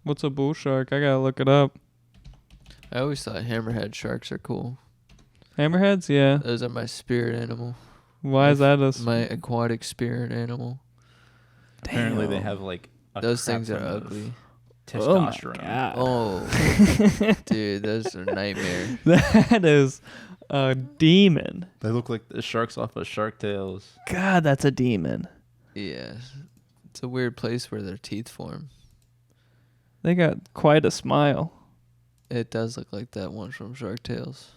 What's a bull shark? I gotta look it up. I always thought hammerhead sharks are cool. Hammerheads? Yeah. Those are my spirit animal. Why is that my aquatic spirit animal? Apparently they have like those things are ugly. Testosterone. Oh, dude, those are nightmare. That is a demon. They look like the sharks off of Shark Tales. God, that's a demon. Yeah, it's a weird place where their teeth form. They got quite a smile. It does look like that one from Shark Tales.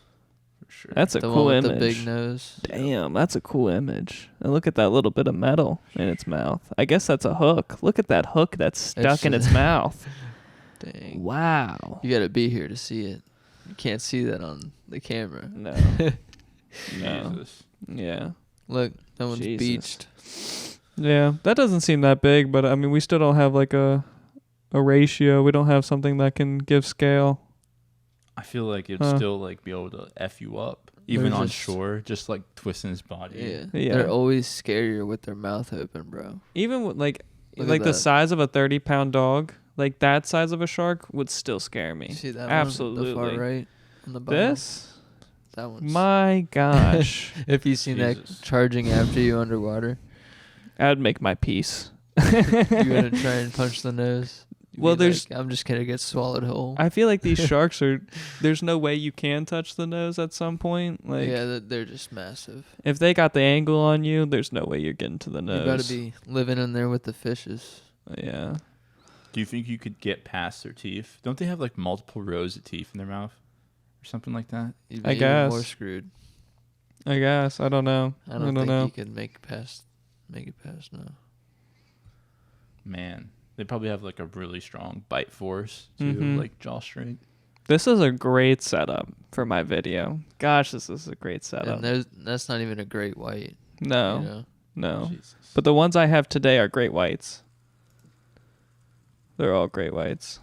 For sure. That's a the cool one with image. The big nose. Damn, that's a cool image. And look at that little bit of metal in its mouth. I guess that's a hook. Look at that hook that's stuck in its mouth. Dang. Wow. You gotta be here to see it. You can't see that on the camera. No. Jesus. Yeah. Look, that one's Jesus. beached. Yeah, that doesn't seem that big, but I mean, we still don't have like a ratio. We don't have something that can give scale. I feel like it'd still like be able to F you up. Even They're on just- shore, just like twisting his body. Yeah. They're always scarier with their mouth open, bro. Even with Look at the that. size of a 30-pound dog, like that size of a shark would still scare me. You see that Absolutely. one? The far right on the bottom? This? That one's... My gosh. If you seen that Jesus. charging after you underwater, I'd make my peace. you gonna try and punch the nose. You'd Well, be there's- like, I'm just gonna get swallowed whole. I feel like these sharks there's no way you can touch the nose at some point. Like, yeah, they're just massive. if they got the angle on you, there's no way you're getting to the nose. You gotta be living in there with the fishes. Yeah. Do you think you could get past their teeth? Don't they have like multiple rows of teeth in their mouth or something like that? You'd I be even more guess. screwed. I guess. I don't know. I don't think know. you could make it past now. Man, they probably have like a really strong bite force too, Mhm. like jaw strength. This is a great setup for my video. Gosh, this is a great setup. And that's not even a great white. No, You know? no. Jesus. But the ones I have today are great whites. They're all great whites.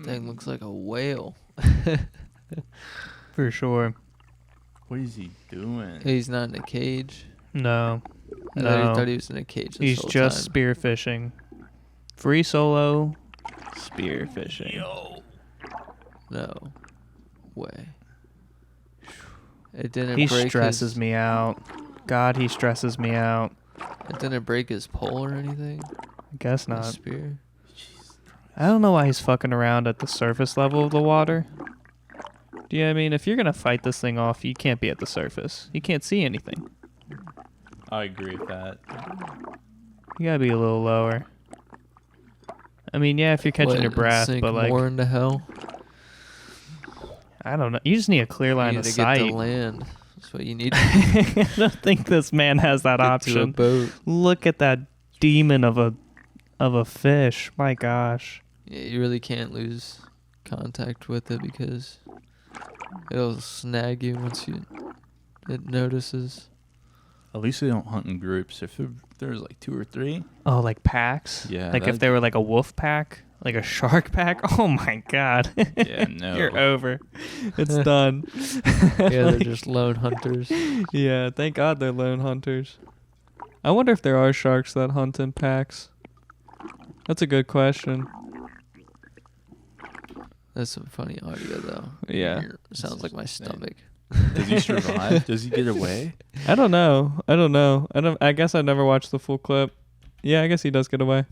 Thing looks like a whale. For sure. What is he doing? He's not in a cage. No. I thought he was in a cage. He's whole just time. spearfishing. Free solo spearfishing. No way. It didn't. He break stresses his, me out. God, he stresses me out. It didn't break his pole or anything. I guess His not. spear. I don't know why he's fucking around at the surface level of the water. Do you know what I mean? If you're going to fight this thing off, you can't be at the surface. You can't see anything. I agree with that. You got to be a little lower. I mean, yeah, if you're catching What, your breath, sink but like, more into hell. I don't know. You just need a clear line You of need to get sight. to land. That's what you need. I don't think this man has that Get to a option. boat. Look at that demon of a fish. My gosh. Yeah, you really can't lose contact with it because it'll snag you once it notices. At least they don't hunt in groups. If there's like 2 or 3, Oh, like packs? Yeah, Like if that'd- they were like a wolf pack? Like a shark pack? Oh my god. yeah, no. You're over. It's done. Yeah, they're just lone hunters. Yeah, thank God they're lone hunters. I wonder if there are sharks that hunt in packs. That's a good question. That's some funny audio though. Yeah. Sounds like my stomach. Does he survive? Does he get away? I don't know. I guess I never watched the full clip. Yeah, I guess he does get away.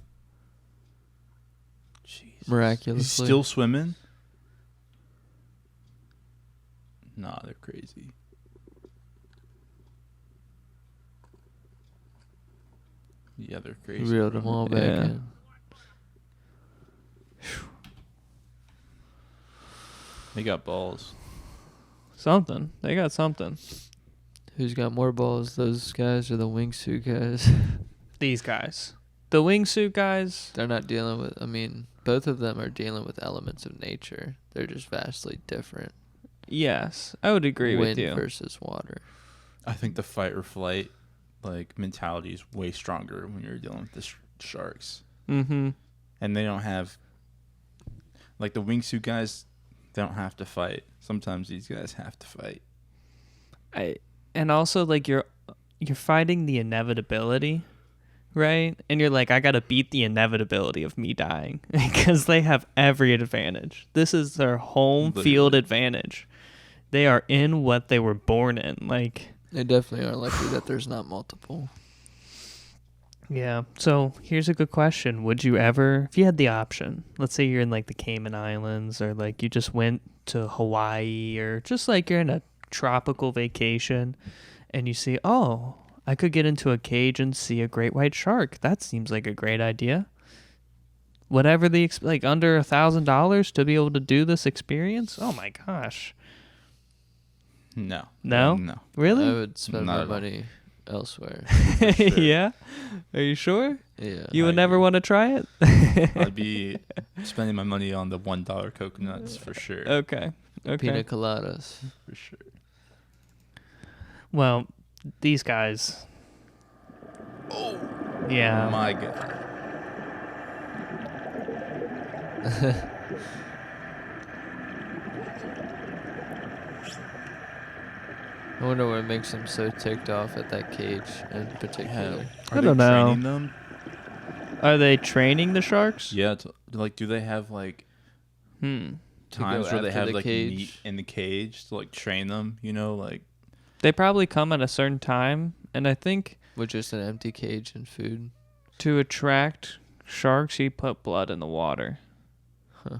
Jesus. Miraculously. He's still swimming? Nah, they're crazy. Yeah, they're crazy. Reeled them all back Yeah. in. They got balls. Something. They got something. Who's got more balls, those guys or the wingsuit guys? These guys. The wingsuit guys. They're not dealing with, both of them are dealing with elements of nature. They're just vastly different. Yes, I would agree with Wind you. versus water. I think the fight or flight mentality is way stronger when you're dealing with the sharks. Mm-hmm. And they don't have, like the wingsuit guys, they don't have to fight. Sometimes these guys have to fight. And also like you're fighting the inevitability, right? And you're like, I got to beat the inevitability of me dying because they have every advantage. This is their home field advantage. They are in what they were born in. Like, They definitely are lucky that there's not multiple. yeah. So here's a good question. Would you ever, if you had the option, let's say you're in like the Cayman Islands or like you just went to Hawaii or just like you're in a tropical vacation and you see, oh, I could get into a cage and see a great white shark. That seems like a great idea. Whatever the, like under $1,000 to be able to do this experience. Oh my gosh. No. No? No. Really? I would spend Not my at all. money elsewhere. Sure. Yeah? Are you sure? Yeah. You would I never agree. want to try it? I'd be spending my money on the $1 coconuts for sure. Okay. Pina coladas. For sure. Well, these guys. Oh Yeah. my god. I wonder what makes them so ticked off at that cage in particular. I don't know. Training them? Are they training the sharks? Yeah. Like, do they have like Hmm. times where they after have the like cage? meat in the cage to like train them? You know, like They probably come at a certain time, and I think With just an empty cage and food. to attract sharks, you put blood in the water. Huh.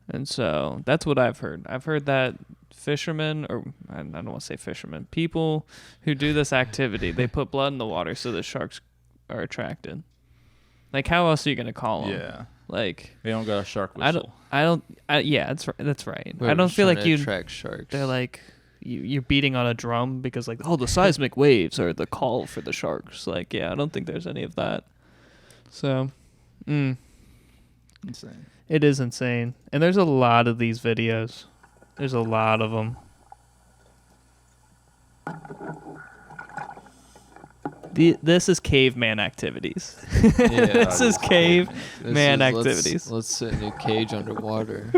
And so that's what I've heard. I've heard that fishermen, or I don't want to say fishermen, people who do this activity, they put blood in the water so the sharks are attracted. Like, how else are you gonna call them? yeah, Like, they don't got a shark whistle. yeah, that's right. I Whoever's don't feel trying like to you. attract sharks. They're like, you're beating on a drum because like, oh, the seismic waves are the call for the sharks. Like, yeah, I don't think there's any of that. So, Insane. it is insane. And there's a lot of these videos. There's a lot of them. This is caveman activities. This is caveman activities. Let's sit in a cage underwater.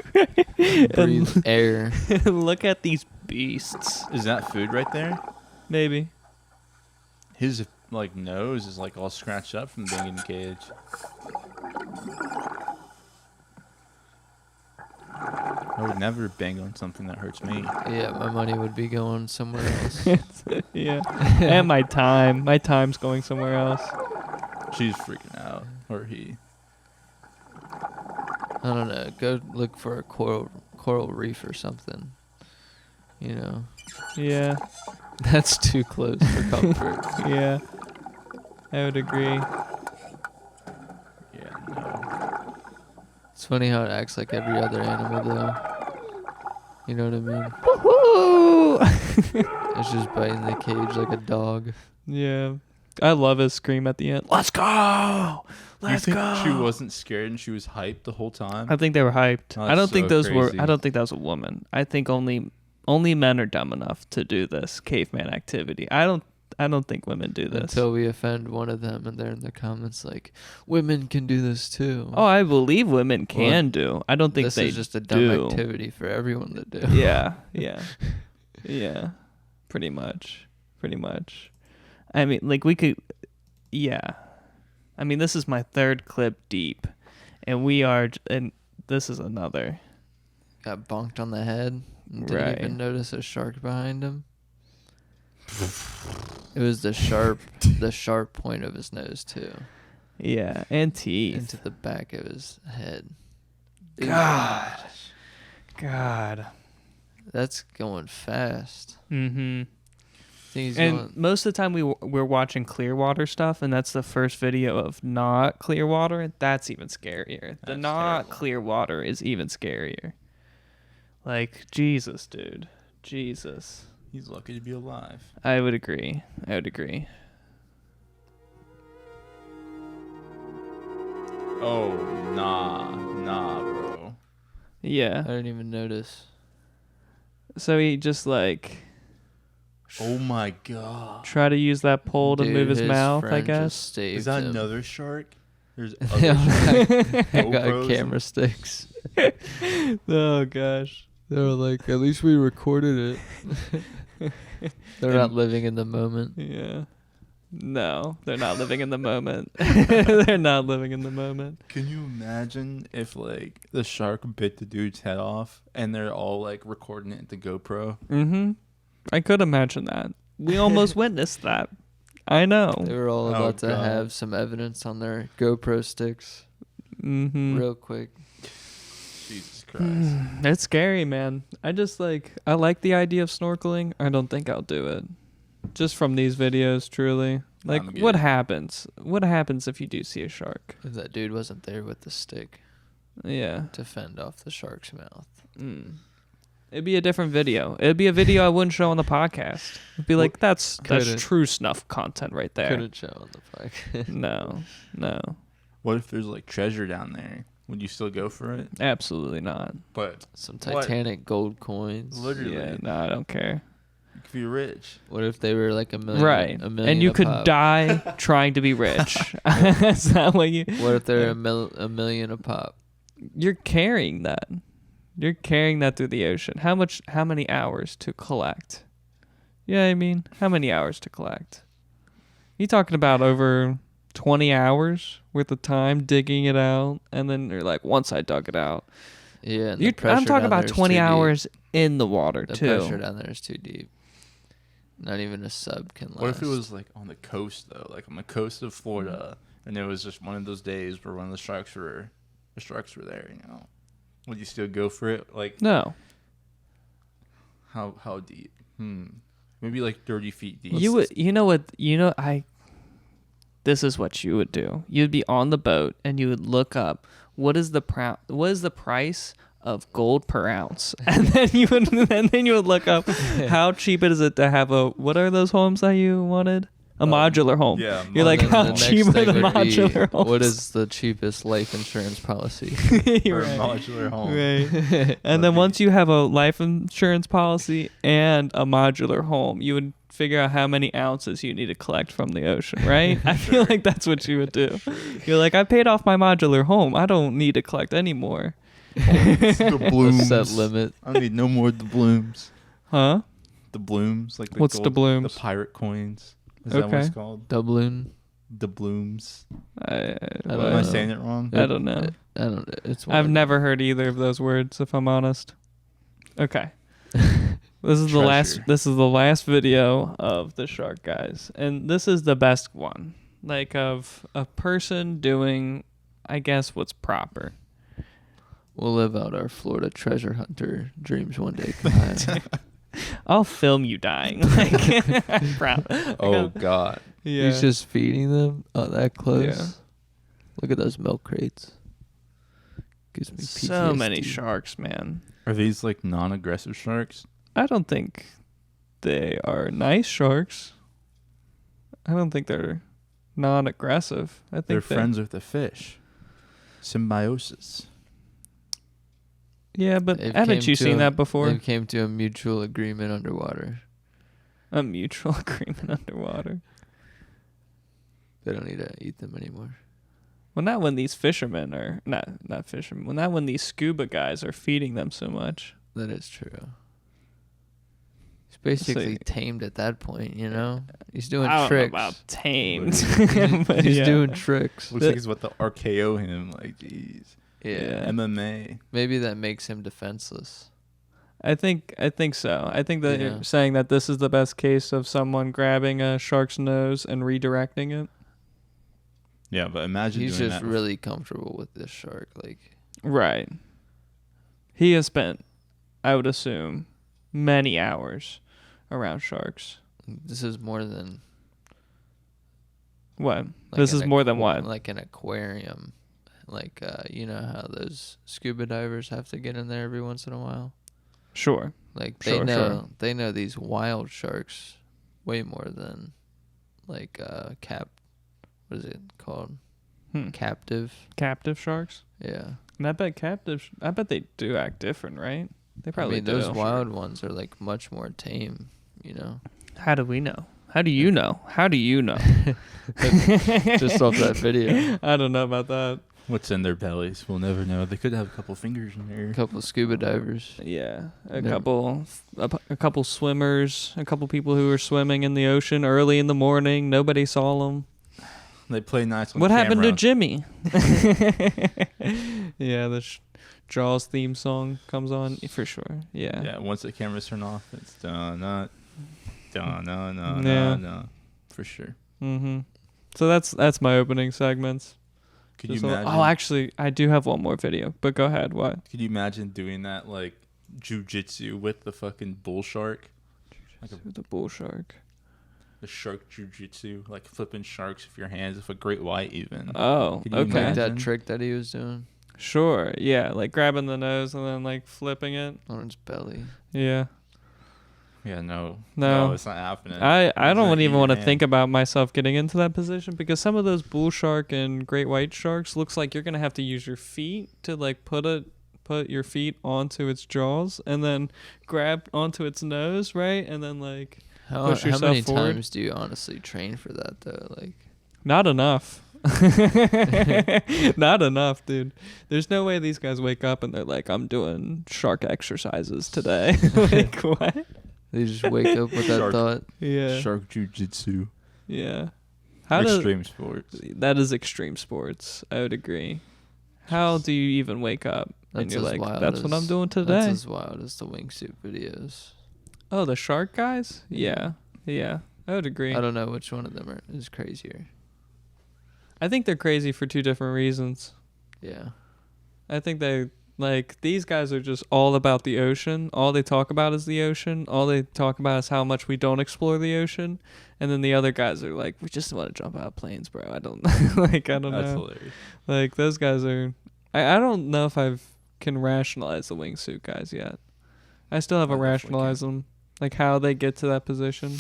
Breathe air. Look at these beasts. Is that food right there? Maybe. His like nose is like all scratched up from being in the cage. I would never bang on something that hurts me. Yeah, my money would be going somewhere else. Yeah. And my time. My time's going somewhere else. She's freaking out, or he. I don't know. Go look for a coral reef or something. You know, Yeah. that's too close for comfort. Yeah. I would agree. Yeah, no. It's funny how it acts like every other animal, though. You know what I mean? Woohoo! It's just biting the cage like a dog. Yeah. I love his scream at the end. Let's go! Let's you think go! she wasn't scared and she was hyped the whole time? I think they were hyped. Oh, I don't that's think so those were. crazy. I don't think that was a woman. I think only men are dumb enough to do this caveman activity. I don't think women do this. Until we offend one of them and they're in the comments like, women can do this too. Oh, I believe women can do. I don't think this they is just a dumb do. activity for everyone to do. Yeah. Pretty much. I mean, like we could. Yeah. I mean, this is my third clip deep, and this is another. Got bonked on the head. And didn't Right. even notice a shark behind him. It was the sharp point of his nose too, Yeah, and teeth. into the back of his head. God. That's going fast. Mm-hmm. I think he's And going. most of the time we're watching Clearwater stuff, and that's the first video of not Clearwater. That's even scarier. The That's not terrible. Clearwater is even scarier. Like, Jesus, dude. Jesus. He's lucky to be alive. I would agree. Oh, nah, bro. Yeah. I didn't even notice. So he just like Oh my god. try to use that pole to Dude, move his mouth, I friend guess. just saved Is that him. another shark? There's I other sharks. got GoPros camera and- sticks. Oh gosh. They were like, at least we recorded it. They're not living in the moment. Yeah. No, they're not living in the moment. They're not living in the moment. Can you imagine if like the shark bit the dude's head off and they're all like recording it into GoPro? Mm-hmm. I could imagine that. We almost witnessed that. I know. They were all about to have some evidence on their GoPro sticks. Mm-hmm. Real quick. Jesus Christ. It's scary, man. I like the idea of snorkeling. I don't think I'll do it. Just from these videos, truly. Like, what happens? What happens if you do see a shark? If that dude wasn't there with the stick. Yeah. To fend off the shark's mouth. It'd be a different video. It'd be a video I wouldn't show on the podcast. It'd be like, that's true snuff content right there. Couldn't show on the podcast. No. What if there's like treasure down there? Would you still go for it? Absolutely not. But some Titanic gold coins. Literally. Yeah, no, I don't care. You could be rich. What if they were like a million? Right. A million and you a could pop? die trying to be rich. That's not what you... What if they're a million a pop? You're carrying that. You're carrying that through the ocean. How many hours to collect? Yeah, I mean, how many hours to collect? You talking about over 20 hours worth of time digging it out, and then you're like, once I dug it out. Yeah, and I'm talking about 20 hours in the water, the too. The pressure down there is too deep. Not even a sub can last. What if it was like on the coast, though? Like on the coast of Florida, and it was just one of those days where one of the sharks were there, you know? Would you still go for it? Like, no. How deep? Maybe like 30 feet deep. This is what you would do. You'd be on the boat and you would look up what is the price of gold per ounce, and then you would look up how cheap is it to have what are those homes that you wanted? A modular home. Yeah. You're like, how cheap are the modular homes? What is the cheapest life insurance policy? For Right. a modular home. Right. And then once you have a life insurance policy and a modular home, you would figure out how many ounces you need to collect from the ocean, right? I feel like that's what you would do. You're like, I paid off my modular home. I don't need to collect anymore. It's the blooms. Set limit. I need no more doubloons. Huh? Doubloons, like the What's gold, doubloons? The pirate coins. Is that what it's called? Doubloon. Doubloons. I Am I saying it wrong? I don't know. I don't. It's. I've never heard either of those words, if I'm honest. Okay. This is the last video of the shark guys, and this is the best one, like of a person doing, I guess, what's proper. We'll live out our Florida treasure hunter dreams one day. Kahaya. I'll film you dying. Like, I'm proud. Oh God. Yeah. He's just feeding them that close. Yeah. Look at those milk crates. Gives me PTSD. So many sharks, man. Are these like non-aggressive sharks? I don't think they are nice sharks. I don't think they're non-aggressive. I think They're friends with the fish. Symbiosis. Yeah, but haven't you seen that before? They came to a mutual agreement underwater. A mutual agreement underwater. They don't need to eat them anymore. Well, not when these fishermen are not fishermen. Well, not when these scuba guys are feeding them so much. That is true. He's basically tamed at that point, you know. He's doing I don't tricks. know about tamed. He's doing tricks. Looks like he's about to RKO him. Like, jeez. Yeah. MMA. Maybe that makes him defenseless. I think so. I think that you're saying that this is the best case of someone grabbing a shark's nose and redirecting it. Yeah, but imagine he's doing just that really comfortable with this shark. Like, right. He has spent, I would assume, many hours around sharks. this is more than What? like This is more than what? Like an aquarium. Like, you know how those scuba divers have to get in there every once in a while? Sure. Like, they know these wild sharks way more than, like, what is it called? Captive. Captive sharks? Yeah. And I bet they do act different, right? They probably do. Those wild ones are, like, much more tame, you know? How do we know? How do you know? How do you know? Just off that video. I don't know about that. What's in their bellies? We'll never know. They could have a couple fingers in there. A couple of scuba divers. Yeah, a Yeah. couple swimmers, a couple people who were swimming in the ocean early in the morning. Nobody saw them. They play nice on What camera. happened to Jimmy? Yeah, the Jaws theme song comes on for sure. Yeah. Yeah, once the cameras turn off, it's done, no, for sure. Mm-hmm. So that's my opening segments. Could you Just a- imagine? Oh, actually, I do have one more video, but go ahead. What? Could you imagine doing that like jujitsu with the fucking bull shark? Like The bull shark. the shark jujitsu, like flipping sharks with your hands, with a great white even. Oh, Can you okay. Like that Imagine. trick that he was doing Sure. Yeah, like grabbing the nose and then like flipping it. on its belly. Yeah. Yeah, no, No. it's not happening. I It's don't gonna eat even your want to hand. think about myself getting into that position because some of those bull shark and great white sharks looks like you're gonna have to use your feet to like put your feet onto its jaws and then grab onto its nose, right? And then like How Push yourself many forward. times do you honestly train for that though? Like, not enough. Not enough, dude. There's no way these guys wake up and they're like, I'm doing shark exercises today. Like what? they just wake up with that Shark. thought. Yeah. Shark jujitsu. Yeah. How does Extreme sports. that is extreme sports. I would agree. How do you even wake up and That's you're as like, wild that's what I'm as- doing That's today? as wild as the wingsuit videos. Oh, the shark guys? Yeah. Yeah. I would agree. I don't know which one of them is crazier. I think they're crazy for two different reasons. Yeah. I think they like these guys are just all about the ocean. All they talk about is the ocean. All they talk about is how much we don't explore the ocean. And then the other guys are like, we just want to jump out of planes, bro. I don't like I don't That's know. hilarious. Like those guys are I don't know if I can rationalize the wingsuit guys yet. I still haven't I definitely rationalized them. Like how they get to that position.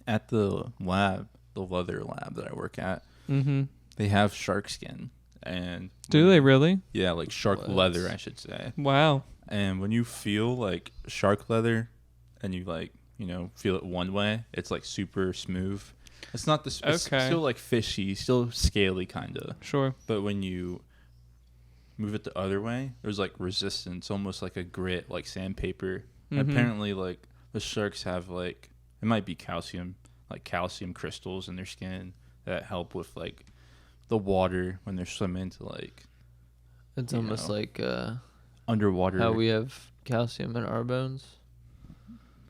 At the lab, the leather lab that I work at, Mm-hmm. they have shark skin, and Do they really? Yeah, like shark What? leather, I should say. Wow. And when you feel like shark leather, and you like feel it one way, it's like super smooth. It's not this. It's Okay. still like fishy, still scaly kind of. Sure. But when you move it the other way, there's like resistance, almost like a grit, like sandpaper. Mhm. Apparently, like the sharks have like it might be calcium crystals in their skin that help with like the water when they're swimming to like It's You almost know. like underwater. how we have calcium in our bones.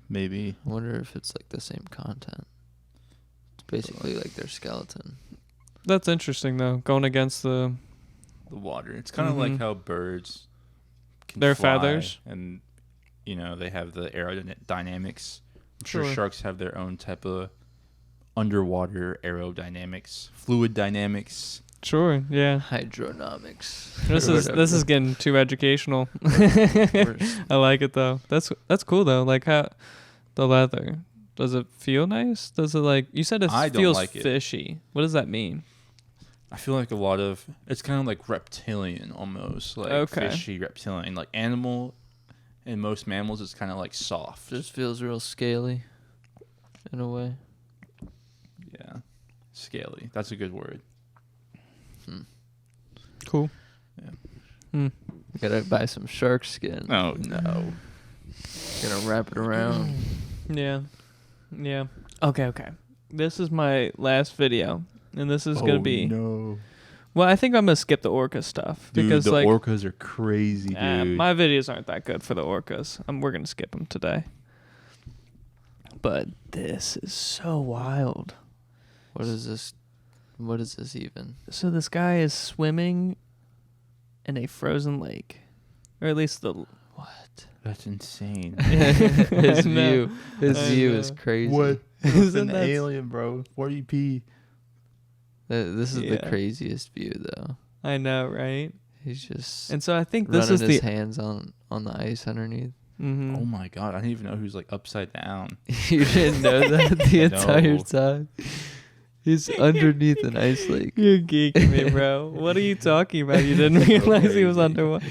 maybe. I wonder if it's like the same content. It's basically like their skeleton. That's interesting though. Going against the Water. It's kind of like Mhm. how birds can Their fly, feathers. and they have the aerodynamics. I'm sure Sure. sharks have their own type of underwater aerodynamics, fluid dynamics. Sure, yeah. Hydronomics. This or is whatever. getting too educational. We're- I like it though. That's cool though. Like how the leather. Does it feel nice? Does it like you said it I don't feels like it. fishy. What does that mean? I feel like a lot of it's kind of like reptilian almost, like Okay. fishy reptilian, like animal. In most mammals, it's kind of like soft. Just feels real scaly in a way. Yeah, scaly. That's a good word. Cool. Yeah. Hmm. Gotta buy some shark skin. Oh no. Gonna wrap it around. Yeah. Yeah. Okay, okay. This is my last video. And this is gonna be no. well, I think I'm gonna skip the orca stuff. Dude, because the like orcas are crazy, dude. my videos aren't that good for the orcas. We're gonna skip them today. But this is so wild. What is this? What is this even? So this guy is swimming in a frozen lake, or at least the What? That's insane. His I know. view. His I view know. is crazy. It's Isn't an that- alien, bro. 40p. This is the Yeah. craziest view, though. I know, right? He's just And so I think this running is his the hands on the ice underneath. Mhm. Oh my god, I didn't even know he was like upside down. You didn't know that the No. entire time. He's underneath an ice lake. You're geeking me, bro. What are you talking about? You didn't realize he was crazy. underwater.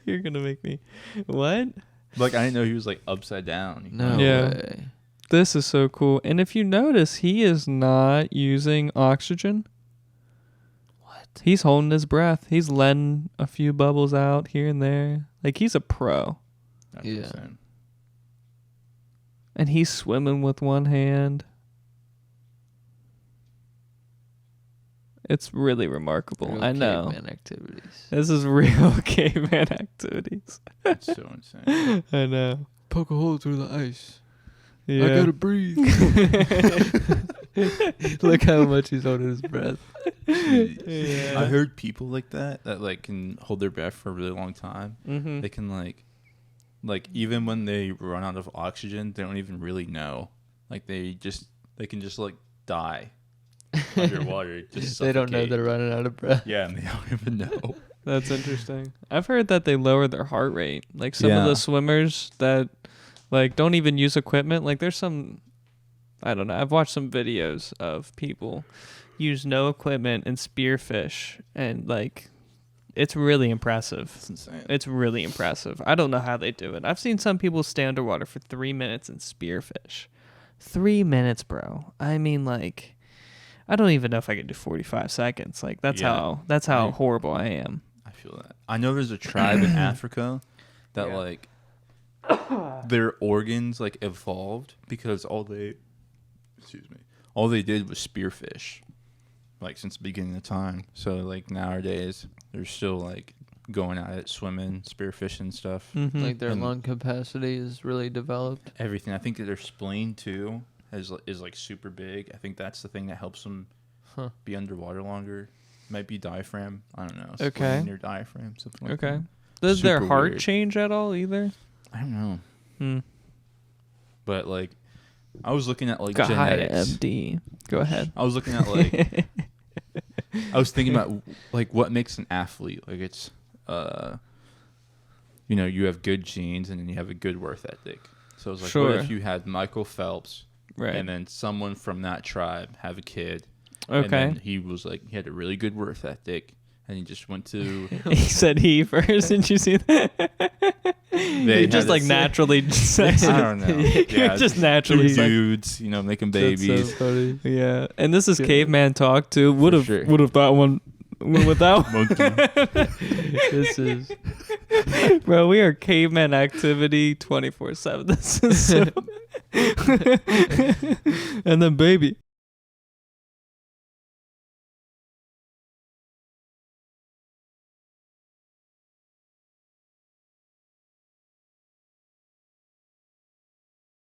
You're gonna make me. What? Like I didn't know he was like upside down. No Yeah. way. This is so cool. And if you notice, he is not using oxygen. What? He's holding his breath. He's letting a few bubbles out here and there. Like, he's a pro. That's Yeah. insane. And he's swimming with one hand. It's really remarkable. Real I know. caveman activities. This is real caveman activities. That's so insane. I know. Poke a hole through the ice. Yeah. I gotta breathe. Look how much he's holding his breath. Yeah. I heard people like that like can hold their breath for a really long time. Mm-hmm. They can like even when they run out of oxygen, they don't even really know. Like they can just like die underwater. Just They don't know suffocate. they're running out of breath. Yeah, and they don't even know. That's interesting. I've heard that they lower their heart rate. Like some of Yeah. the swimmers that like don't even use equipment. Like there's some, I don't know. I've watched some videos of people use no equipment and spearfish, and like it's really impressive. It's insane. It's really impressive. I don't know how they do it. I've seen some people stay underwater for 3 minutes and spearfish. 3 minutes, bro. I mean, like, I don't even know if I could do 45 seconds. Like that's Yeah. how horrible I am. I feel that. I know there's a tribe in Africa that Yeah. like their organs like evolved because all they did was spearfish, like since the beginning of time. So like nowadays they're still like going at it, swimming, spearfishing stuff. Mm-hmm. Like their And- lung capacity is really developed. Everything. I think that their spleen too is like super big. I think that's the thing that helps them Huh. be underwater longer. Might be diaphragm. I don't know. Okay. Spleen or diaphragm, something like Okay. that. Does their Super heart weird. change at all either? I don't know. Hmm. But like I was looking at like Kahaya genetics. MD. Go ahead. I was looking at like I was thinking about like what makes an athlete. Like it's you know, you have good genes and then you have a good work ethic. So it's like Sure. what if you had Michael Phelps Right. and then someone from that tribe have a kid. Okay. And then he was like he had a really good work ethic and he just went to He said he first. Did you see that? They You just had like a- naturally. I don't know. You're Yeah, just naturally. two dudes, you know, making babies. That's so funny. Yeah, and this is caveman talk too. Would have sure. that one went without. Monkey. This is Bro, we are caveman activity 24/7. This is so and then baby.